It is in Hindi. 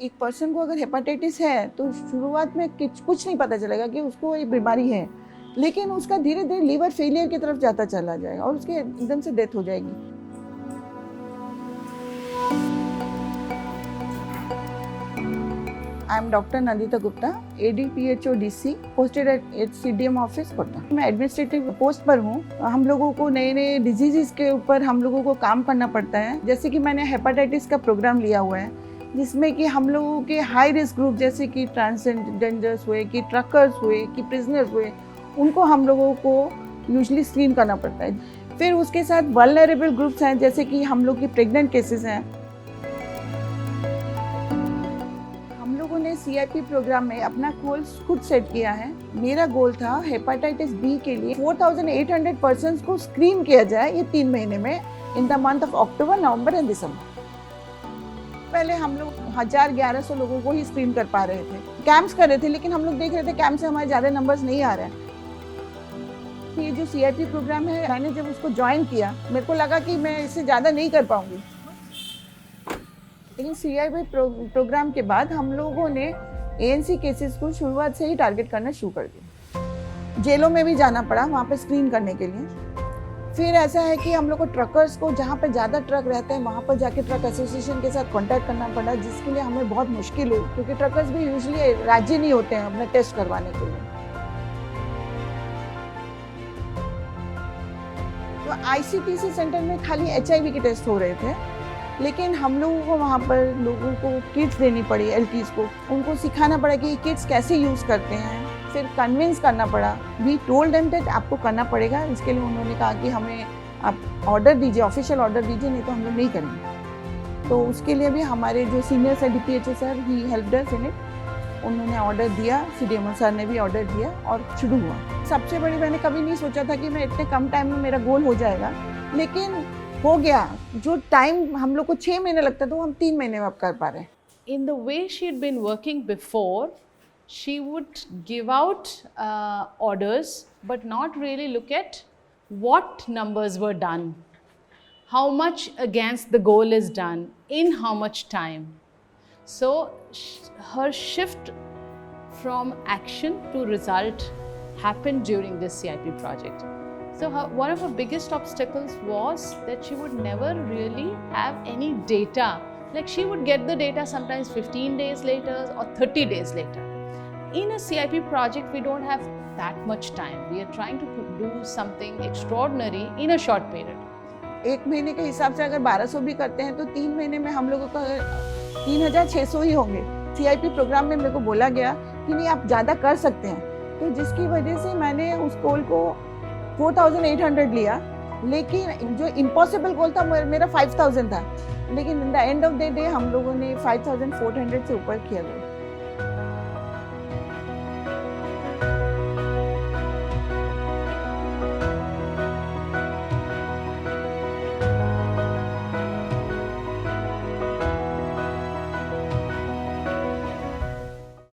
एक पर्सन को अगर हेपेटाइटिस है तो शुरुआत में कुछ नहीं पता चलेगा कि उसको ये बीमारी है, लेकिन उसका धीरे धीरे लीवर फेलियर की तरफ जाता चला जाएगा और उसकी एकदम से डेथ हो जाएगी। I am doctor Nandita Gupta, ADPHO DC, posted at CDM office Kota. मैं एडमिनिस्ट्रेटिव पोस्ट पर हूँ। हम लोगों को नए नए डिजीज़ के ऊपर हम लोगों को काम करना पड़ता है। जैसे कि मैंने हेपेटाइटिस का प्रोग्राम लिया हुआ है, जिसमें कि हम लोगों के हाई रिस्क ग्रुप जैसे कि ट्रांसजेंडर्स हुए, कि ट्रकर्स हुए, कि प्रिजनर्स हुए, उनको हम लोगों को यूजुअली स्क्रीन करना पड़ता है। फिर उसके साथ वल्नरेबल ग्रुप्स हैं, जैसे कि हम लोग की प्रेग्नेंट केसेस हैं। हम लोगों ने CIP प्रोग्राम में अपना गोल खुद सेट किया है। मेरा गोल था हेपेटाइटिस B के लिए 4800 पर्सन्स को स्क्रीन किया जाए ये 3 महीने में, in the month of October, November and December. पहले हम लोग 1100 लोगों को ही स्क्रीन कर पा रहे थे, कैंप्स कर रहे थे, लेकिन हम लोग देख रहे थे कैंप से हमारे ज़्यादा नंबर्स नहीं आ रहे हैं। ये जो CIP प्रोग्राम है, मैंने जब उसको ज्वाइन किया मेरे को लगा कि मैं इससे ज़्यादा नहीं कर पाऊँगी, लेकिन CIP प्रोग्राम के बाद हम लोगों ने ANC केसेस को शुरुआत से ही टारगेट करना शुरू कर दिया। जेलों में भी जाना पड़ा वहाँ पे स्क्रीन करने के लिए। फिर ऐसा है कि हम लोग को ट्रकर्स को, जहाँ पे ज़्यादा ट्रक रहते हैं वहाँ पर जाके ट्रक एसोसिएशन के साथ कांटेक्ट करना पड़ा, जिसके लिए हमें बहुत मुश्किल हुई, क्योंकि ट्रकर्स भी यूजुअली राजी नहीं होते हैं अपने टेस्ट करवाने के लिए। तो ICTC सेंटर में खाली HIV के टेस्ट हो रहे थे, लेकिन हम लोगों को वहाँ पर लोगों को किट्स देनी पड़ी, LTs को, उनको सिखाना पड़ा कि ये किट्स कैसे यूज़ करते हैं। फिर कन्विंस करना पड़ा, वी टोल्ड देम दैट आपको करना पड़ेगा। इसके लिए उन्होंने कहा कि हमें आप ऑर्डर दीजिए, ऑफिशियल ऑर्डर दीजिए, नहीं तो हम लोग नहीं करेंगे। तो उसके लिए भी हमारे जो senior sir DPHO sir he helped us in it. उन्होंने ऑर्डर दिया, CDMO सर ने भी ऑर्डर दिया और शुरू हुआ। सबसे बड़ी, मैंने कभी नहीं सोचा था कि मैं इतने कम टाइम में मेरा गोल हो जाएगा, लेकिन हो गया। जो टाइम हम लोग को 6 महीने लगता था वो हम 3 महीने में अब कर पा रहे हैं। In the way she had been working before, she would give out orders but not really look at what numbers were done, how much against the goal is done, in how much time. So her shift from action to result happened during this CIP project. So one of her biggest obstacles was that she would never really have any data. Like she would get the data sometimes 15 days later or 30 days later. In a CIP project, we don't have that much time. We are trying to do something extraordinary in a short period. एक महीने के हिसाब से अगर 1200 भी करते हैं तो 3 महीने में हम लोगों का 3600 ही होंगे। CIP प्रोग्राम में मेरे को बोला गया कि नहीं, आप ज़्यादा कर सकते हैं, तो जिसकी वजह से मैंने उस गोल को 4800 लिया, लेकिन जो इम्पॉसिबल गोल था मेरा 5000 था, लेकिन in the end of the day हम लोगों ने 5400 से ऊपर किया।